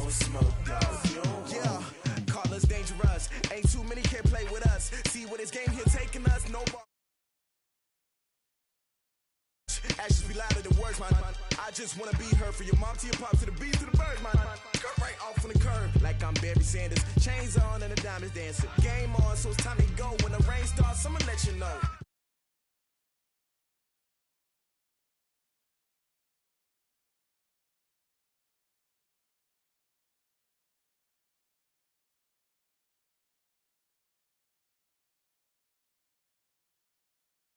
won't smoke, dog. Yeah, call us dangerous. Ain't too many can play with us. See what this game here taking us. No ball. Actions be louder than words, man. I just wanna be heard. For your mom to your pop to the beat to the birds, man. Cut right off on the curb like I'm Barry Sanders. Chains on and the diamonds dancing. Game on, so it's time to go. When the rain starts, I'ma let you know.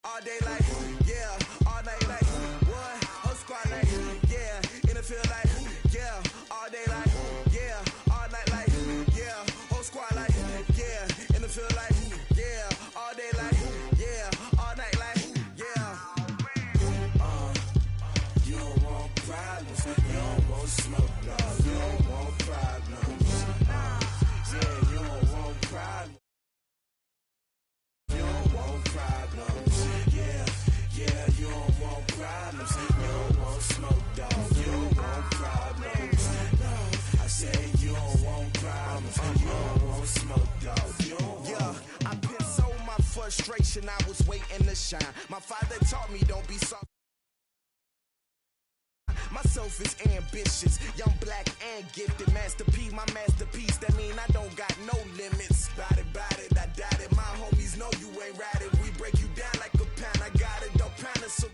All day like, yeah, all night like, what? Whole squad like, yeah, in the field like, yeah, all day like, yeah, all night like, yeah, whole squad like, yeah, in the field like, yeah, all day like, yeah, all night like, yeah. You don't want problems, you don't want smoke, dog, you don't want problems, yeah, you don't want problems. You don't want problems. Yeah, you don't want problems. You don't want smoke, dog. You don't want problems. No, I said you don't want problems. You don't want smoke, dog. You don't want. Yeah, I pissed so my frustration. I was waiting to shine. My father taught me don't be soft. Myself is ambitious, young, black, and gifted. Master P, my masterpiece. That mean I don't got no limits. Bout it, I doubt it. My homies know you ain't ride it. We break you down like a pound. I got it, don't pound it, so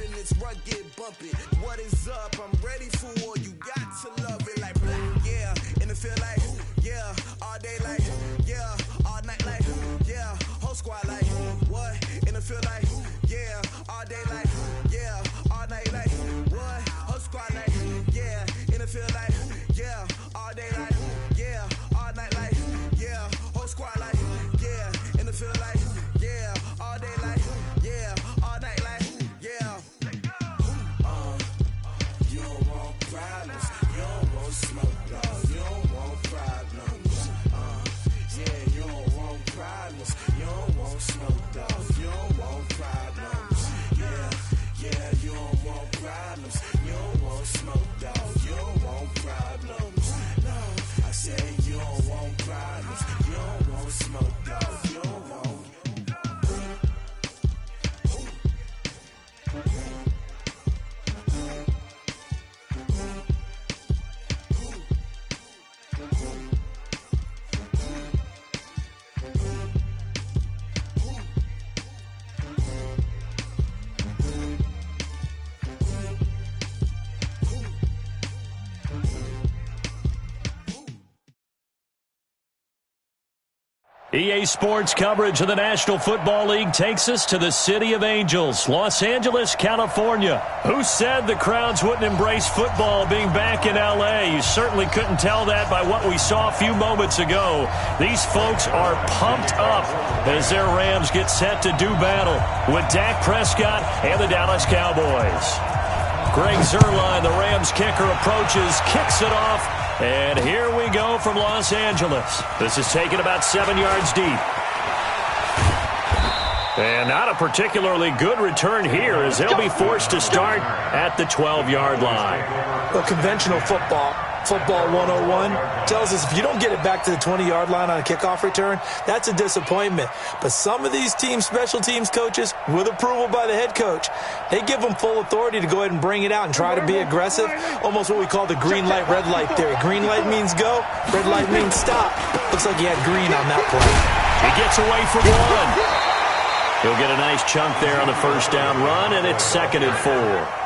and it's rugged, bump it. What is up? I'm ready for war. You got to love it like black, yeah. In the feel like, yeah. All day like, yeah. All night like, yeah. Whole squad like, what? In the feel like, yeah. All day like, yeah. All night like, what? Whole squad like, yeah. In the feel like, yeah. All day like, yeah. All night like, yeah. Whole squad like, yeah. In the feel like, yeah. All day like, yeah. All night like, yeah. You don't want problems. You don't want smoke, dog. You don't want problems. Yeah, you don't want problems. You don't want smoke, dog. You don't want problems. Yeah, you don't want problems. You don't want smoke, dog. You don't want problems. No, I said you don't want problems. You don't want smoke, dog. You don't want. EA Sports coverage of the National Football League takes us to the City of Angels, Los Angeles, California. Who said the crowds wouldn't embrace football being back in L.A.? You certainly couldn't tell that by what we saw a few moments ago. These folks are pumped up as their Rams get set to do battle with Dak Prescott and the Dallas Cowboys. Greg Zuerlein, the Rams kicker, approaches, kicks it off, and here we go from Los Angeles. This is taken about 7 yards deep. And not a particularly good return here as they'll be forced to start at the 12-yard line. Well, conventional football 101, tells us if you don't get it back to the 20-yard line on a kickoff return, that's a disappointment. But some of these team special teams coaches, with approval by the head coach, they give them full authority to go ahead and bring it out and try to be aggressive, almost what we call the green light, red light theory. Green light means go, red light means stop. Looks like he had green on that play. He gets away from one. He'll get a nice chunk there on the first down run, and it's 2nd and 4.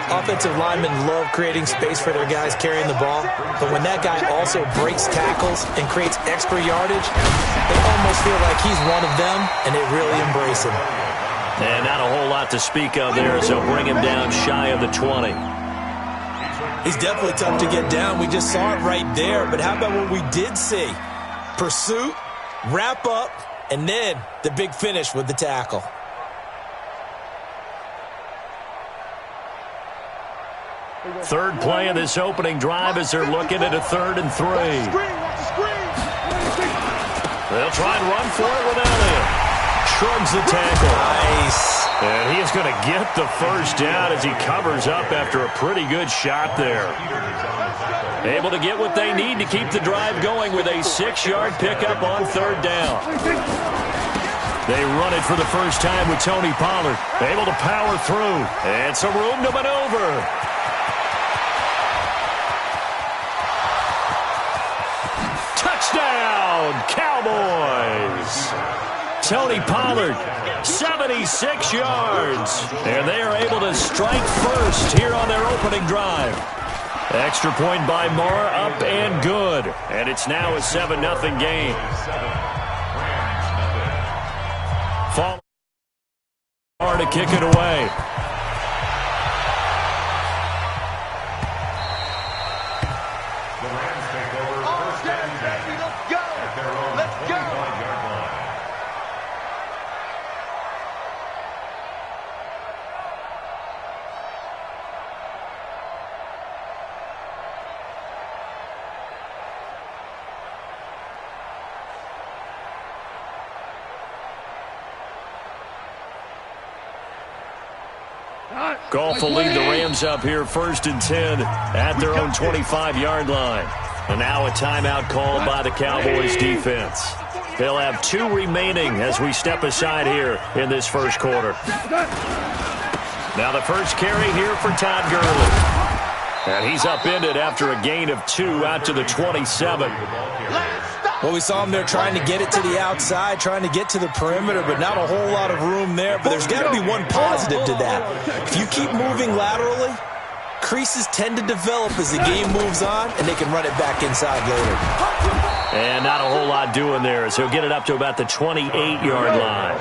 Offensive linemen love creating space for their guys carrying the ball, but when that guy also breaks tackles and creates extra yardage, they almost feel like he's one of them, and they really embrace him. And not a whole lot to speak of there, so bring him down shy of the 20. He's definitely tough to get down. We just saw it right there, but how about what we did see? Pursuit, wrap up, and then the big finish with the tackle. Third play of this opening drive as they're looking at a 3rd and 3. They'll try and run for it with Elliott. Shrugs the tackle. Nice. And he is going to get the first down as he covers up after a pretty good shot there. Able to get what they need to keep the drive going with a 6-yard pickup on third down. They run it for the first time with Tony Pollard. Able to power through. And some room to maneuver. Touchdown, Cowboys! Tony Pollard, 76 yards. And they are able to strike first here on their opening drive. Extra point by Moore, up and good. And it's now a 7-0 game. Fall to kick it away. Goff will lead the Rams up here 1st and 10 at their own 25-yard line. And now a timeout called by the Cowboys defense. They'll have 2 remaining as we step aside here in this first quarter. Now the first carry here for Todd Gurley. And he's upended after a gain of 2 out to the 27. Well, we saw him there trying to get it to the outside, trying to get to the perimeter, but not a whole lot of room there. But there's got to be one positive to that. If you keep moving laterally, creases tend to develop as the game moves on, and they can run it back inside later. And not a whole lot doing there, so he'll get it up to about the 28-yard line.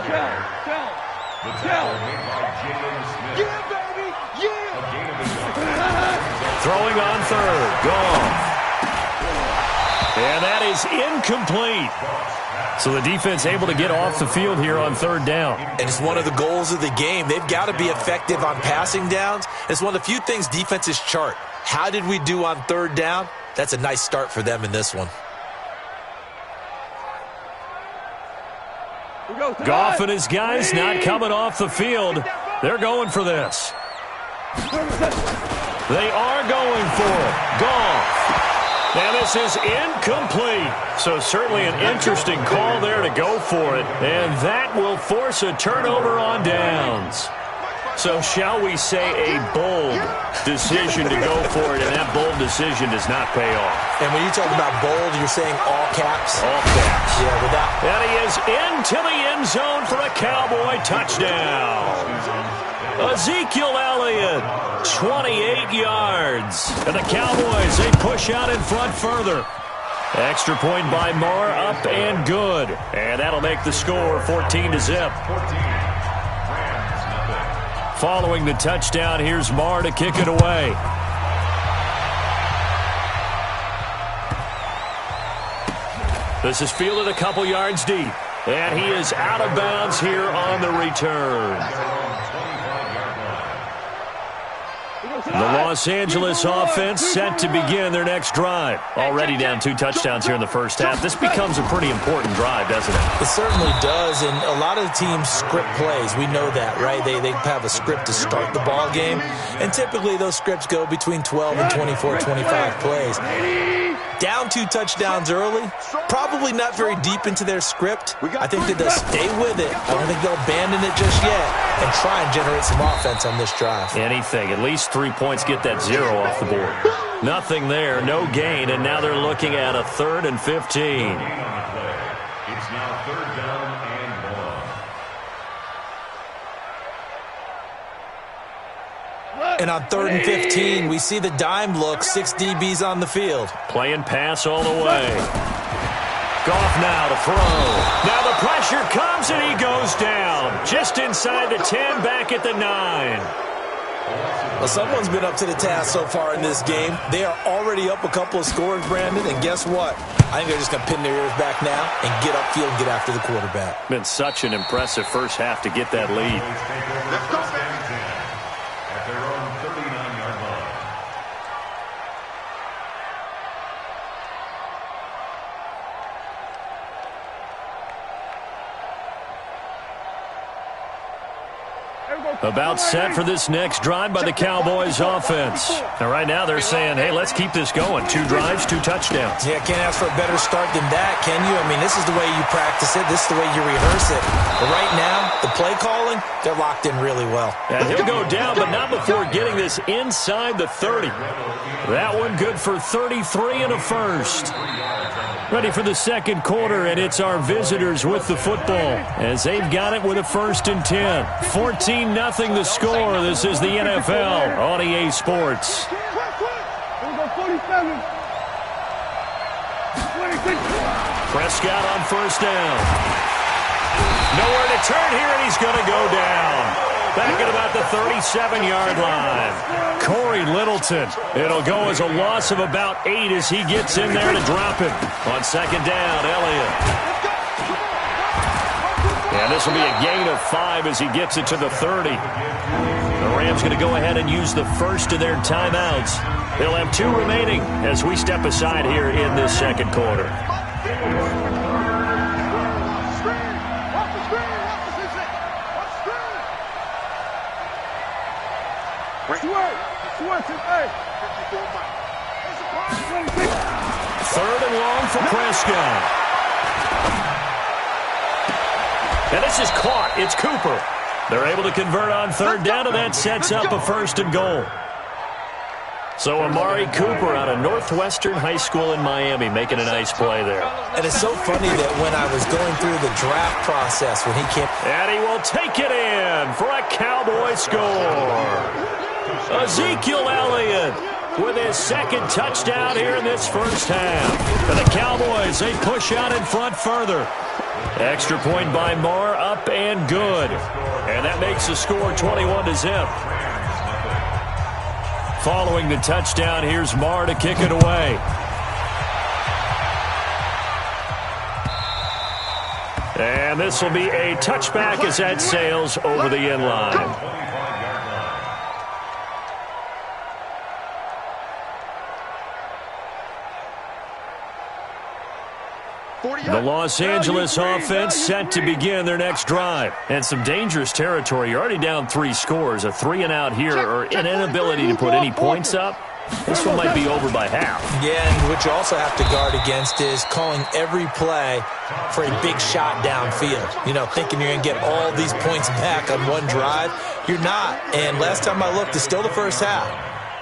Throwing on third, Goff. And that is incomplete. So the defense able to get off the field here on third down. And it's one of the goals of the game. They've got to be effective on passing downs. It's one of the few things defenses chart. How did we do on third down? That's a nice start for them in this one. Goff and his guys not coming off the field. They're going for this. They are going for it. Goff. And this is incomplete. So certainly an interesting call there to go for it. And that will force a turnover on downs. So shall we say a bold decision to go for it, and that bold decision does not pay off. And when you talk about bold, you're saying all caps? All caps. Yeah, without. And he is into the end zone for a Cowboy touchdown. Ezekiel Elliott, 28 yards. And the Cowboys, they push out in front further. Extra point by Moore, up and good. And that'll make the score 14-0. Following the touchdown, here's Moore to kick it away. This is fielded a couple yards deep. And he is out of bounds here on the return. The Los Angeles offense set to begin their next drive. Already down 2 touchdowns here in the first half. This becomes a pretty important drive, doesn't it? It certainly does, and a lot of the teams script plays. We know that, right? They have a script to start the ball game, and typically those scripts go between 12 and 24, 25 plays. Down 2 touchdowns early, probably not very deep into their script. I think that they'll stay with it. I don't think they'll abandon it just yet and try and generate some offense on this drive. Anything. At least 3 points, get that 0 off the board. Nothing there, no gain, and now they're looking at a 3rd and 15. It's now 3rd down and 1. And on 3rd and 15, we see the dime look, 6 DBs on the field. Playing pass all the way. Goff now to throw. Now the pressure comes and he goes down. Just inside the 10, back at the 9. Well, someone's been up to the task so far in this game. They are already up a couple of scores, Brandon, and guess what? I think they're just going to pin their ears back now and get upfield and get after the quarterback. Been such an impressive first half to get that lead. Let's go back. At their own 39-yard line. About set for this next drive by the Cowboys offense. And right now they're saying, hey, let's keep this going. 2 drives, 2 touchdowns. Yeah, can't ask for a better start than that, can you? I mean, this is the way you practice it. This is the way you rehearse it. But right now, the play calling, they're locked in really well. And he'll go down, but not before getting this inside the 30. That one good for 33 and a first. Ready for the second quarter, and it's our visitors with the football as they've got it with a 1st and 10. 14-0 the score. This is the NFL on EA Sports. Prescott on 1st down. Nowhere to turn here, and he's going to go down. Back at about the 37-yard line. Corey Littleton. It'll go as a loss of about 8 as he gets in there to drop it. On 2nd down, Elliott. And this will be a gain of 5 as he gets it to the 30. The Rams going to go ahead and use the first of their timeouts. They'll have 2 remaining as we step aside here in this second quarter. Third and long for Prescott. And this is caught. It's Cooper. They're able to convert on 3rd down, and that sets up a 1st and goal. So Amari Cooper out of Northwestern High School in Miami making a nice play there. And it's so funny that when I was going through the draft process when he came... And he will take it in for a Cowboy score. Ezekiel Elliott with his 2nd touchdown here in this first half. For the Cowboys, they push out in front further. Extra point by Marr, up and good. And that makes the score 21-0. Following the touchdown, here's Marr to kick it away. And this will be a touchback as that sails over the end line. The Los Angeles offense set to begin their next drive. And some dangerous territory. You're already down 3 scores. A 3-and-out here or an inability to put any points up. This one might be over by half. Yeah, and what you also have to guard against is calling every play for a big shot downfield. You know, thinking you're going to get all these points back on one drive. You're not. And last time I looked, it's still the first half.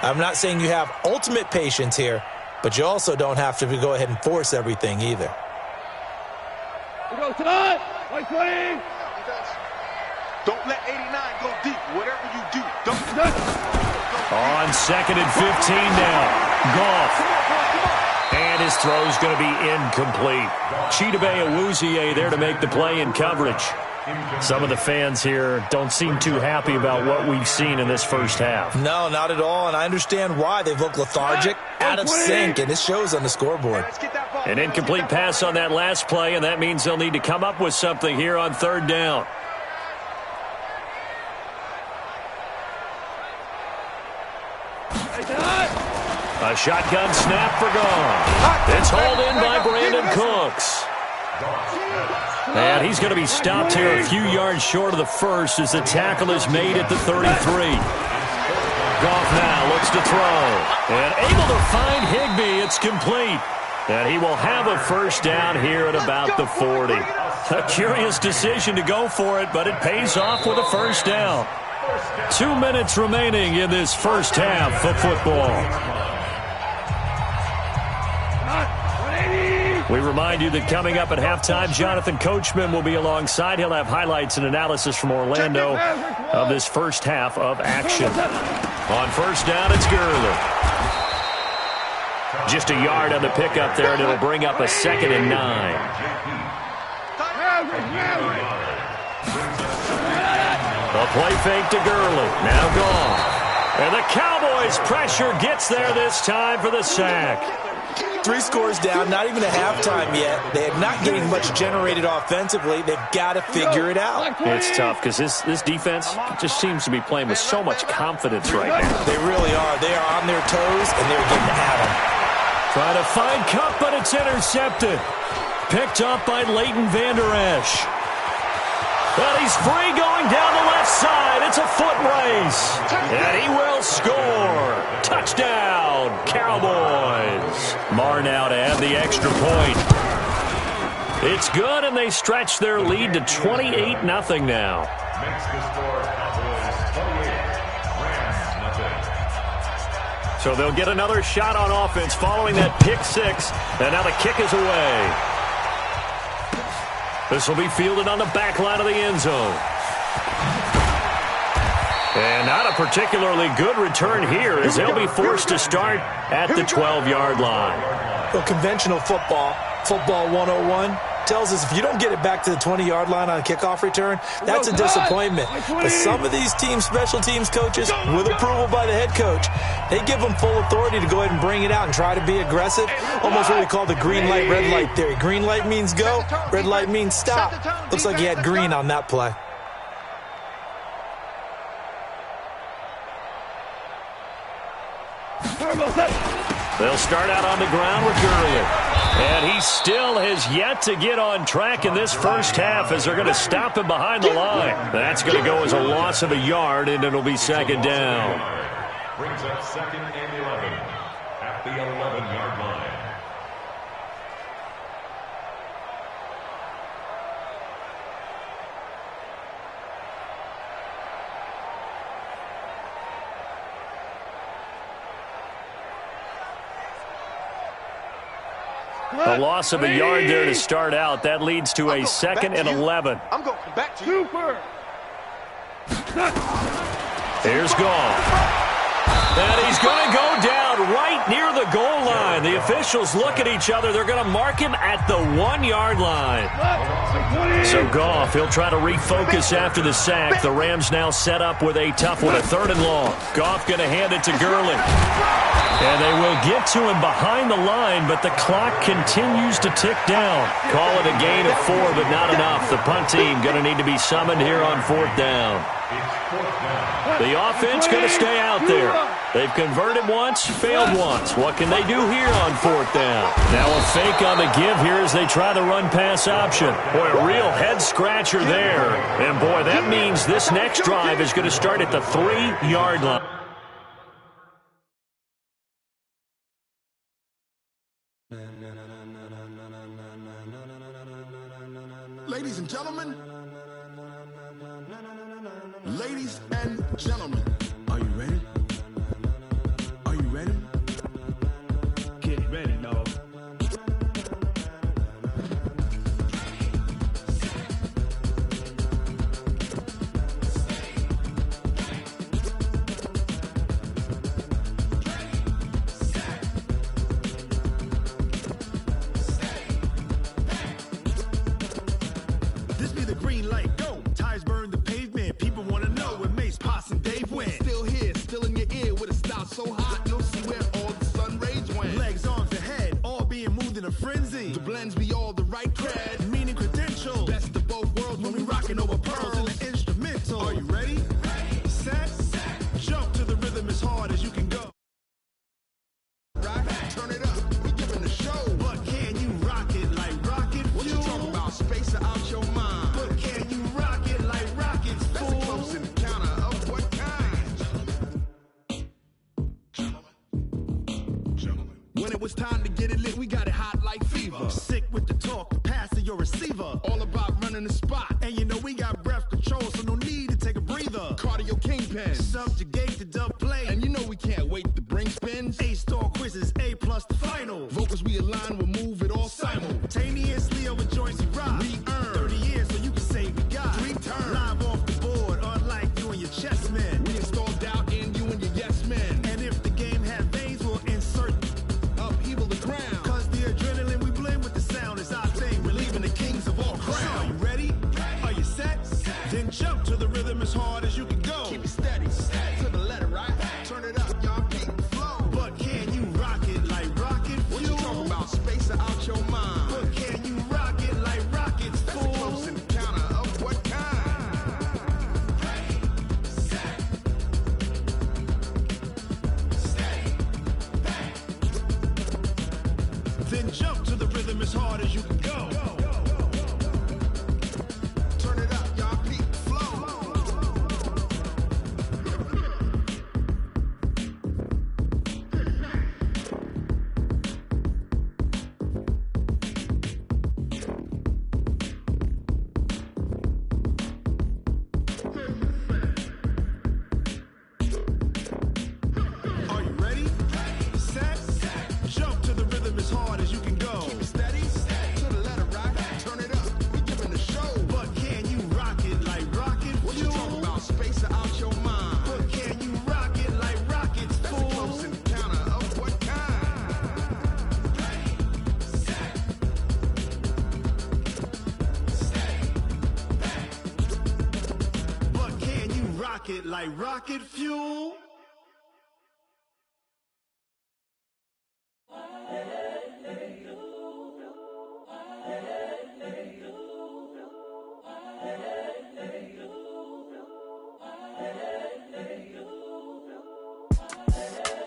I'm not saying you have ultimate patience here, but you also don't have to go ahead and force everything either. Go tonight. 20. Don't let 89 go deep. Whatever you do, don't. On 2nd and 15 now. Goff. And his throw's going to be incomplete. Chidobe Awuzie there to make the play in coverage. Some of the fans here don't seem too happy about what we've seen in this first half. No, not at all, and I understand why. They've looked lethargic, out of sync, and it shows on the scoreboard. An incomplete pass on that last play, and that means they'll need to come up with something here on 3rd down. A shotgun snap for Goff. It's hauled in by Brandon Cooks. And he's going to be stopped here a few yards short of the first as the tackle is made at the 33. Goff now looks to throw. And able to find Higbee. It's complete. And he will have a 1st down here at about the 40. A curious decision to go for it, but it pays off with a 1st down. 2 minutes remaining in this first half of football. We remind you that coming up at halftime, Jonathan Coachman will be alongside. He'll have highlights and analysis from Orlando of this first half of action. On 1st down, it's Gurley. Just a yard on the pickup there, and it'll bring up a 2nd and 9. A play fake to Gurley. Now gone. And the Cowboys' pressure gets there this time for the sack. 3 scores down, not even a halftime yet. They are not getting much generated offensively. They've got to figure it out. It's tough because this defense just seems to be playing with so much confidence right now. They really are. They are on their toes, and they're getting at them. Trying to find Kupp, but it's intercepted. Picked up by Leighton Vander Esch. And he's free going down the left side. It's a foot race. And he will score. Touchdown, Cowboys. Marr now to add the extra point. It's good, and they stretch their lead to 28-0 now. Makes the score Cowboys 28, Rams 0. So they'll get another shot on offense following that pick six. And now the kick is away. This will be fielded on the back line of the end zone. And not a particularly good return here as they'll be forced to start at the 12-yard line. Well, conventional football 101, tells us if you don't get it back to the 20-yard line on a kickoff return, that's a disappointment. But some of these special teams coaches, with approval by the head coach, they give them full authority to go ahead and bring it out and try to be aggressive. Almost what we call the green light, red light theory. Green light means go, red light means stop. Looks like he had green on that play. They'll start out on the ground with Gurley. And he still has yet to get on track in this first half as they're going to stop him behind the line. That's going to go as a loss of a yard, and it'll be second down. Brings up 2nd and 11 at the 11-yard line. A loss of a yard there to start out. That leads to a 2nd and 11. I'm going back to you. Here's Goff. And he's going to go down right near the goal line. The officials look at each other. They're going to mark him at the 1-yard line. So Goff, he'll try to refocus after the sack. The Rams now set up with a tough one, a 3rd and long. Goff going to hand it to Gurley. And they will get to him behind the line, but the clock continues to tick down. Call it a gain of 4, but not enough. The punt team going to need to be summoned here on 4th down. The offense going to stay out there. They've converted once, failed once. What can they do here on 4th down? Now a fake on the give here as they try the run-pass option. Boy, a real head-scratcher there. And, boy, that means this next drive is going to start at the 3-yard line. Ladies and gentlemen, ladies and gentlemen, are you ready? Are you ready? Get ready, dog. This be the green light, go. Tires burn the pavement. People want to know when Mace, Poss, and Dave went. Still here, still in your ear with a style so hot, you'll see where all the sun rays went. Legs, arms, and head, all being moved in a frenzy. The blends be all the right cred, meaning credentials. Best of both worlds when we rocking over pearls in the instrumental. Are you ready? Set, jump to the rhythm as hard as you can go. Right, turn it up, we giving the show. But can you rock it like rocket fuel? What you talking about, space out your mind? But can you rock it like rockets, fool? That's a close encounter of what kind? Gentlemen. When it was time to get it lit, we got it hot like fever. Sick with the talk, the pass to your receiver. All about running the spot. And you know we got breath control, so no need to take a breather. Cardio kingpin, subjugate the dub play. And you know we can't wait to bring spins. A-star quizzes, A+ the final. Vocals we align, we'll move it all simultaneously over joints we rock. We earn 30 years, so you can say we got 3 turns. Live off the board, unlike you and your chess men. We install doubt in you and your yes men. And if the game had veins, we'll insert upheaval the crown. Cause the adrenaline we blend with the sound is our thing. Relieving the kings of all crowns. Are you ready? Are you set? Then jump to the rhythm as hard as you can go. Keep it steady. To the left. rock it like rocket fuel.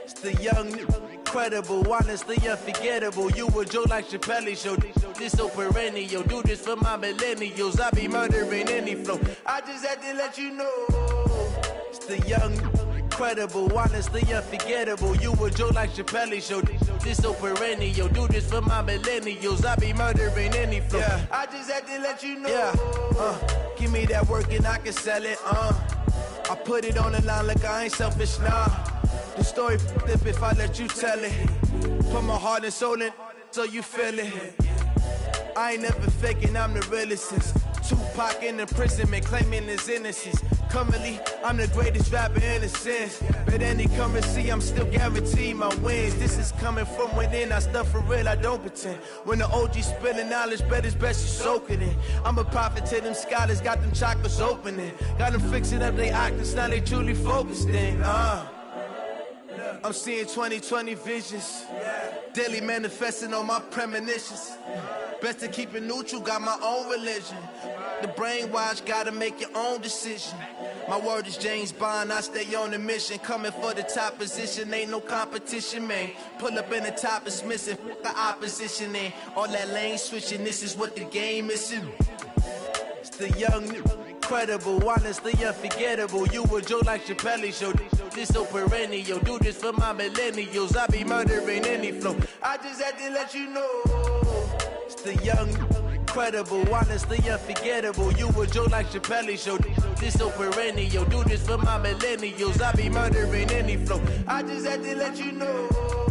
It's the young, incredible, honestly unforgettable. You a joke like Chappelle show. This so perennial. Do this for my millennials. I be murdering any flow. I just had to let you know. It's the young, incredible, honestly unforgettable. You a joke like Chappelle show. This so perennial. Do this for my millennials. I be murdering any flow. Yeah. I just had to let you know. Yeah. Give me that work and I can sell it. I put it on the line like I ain't selfish, nah. The story flip if I let you tell it. Put my heart and soul in so you feel it. I ain't never faking, I'm the realest since Tupac in imprisonment, claiming his innocence. Currently, I'm the greatest rapper in a sense. But any currency, I'm still guaranteed my wins. This is coming from within, I stuff for real, I don't pretend. When the OG spilling knowledge, bet it's best you soak it in. I'm a prophet to them scholars, got them chakras opening. Got them fixing up they octaves, now they truly focused in. I'm seeing 2020 visions, daily manifesting on my premonitions. Best to keep it neutral, got my own religion. The brainwash, gotta make your own decision. My word is James Bond, I stay on a mission. Coming for the top position, ain't no competition, man. Pull up in the top is missing, fuck the opposition, ain't all that lane switching, this is what the game is. It's the young, incredible, honestly unforgettable. You a joke like Chappelle show. This so perennial. Do this for my millennials. I be murdering any flow. I just had to let you know. It's the young, incredible, honestly unforgettable. You a joke like Chappelle show. This so perennial. Do this for my millennials. I be murdering any flow. I just had to let you know.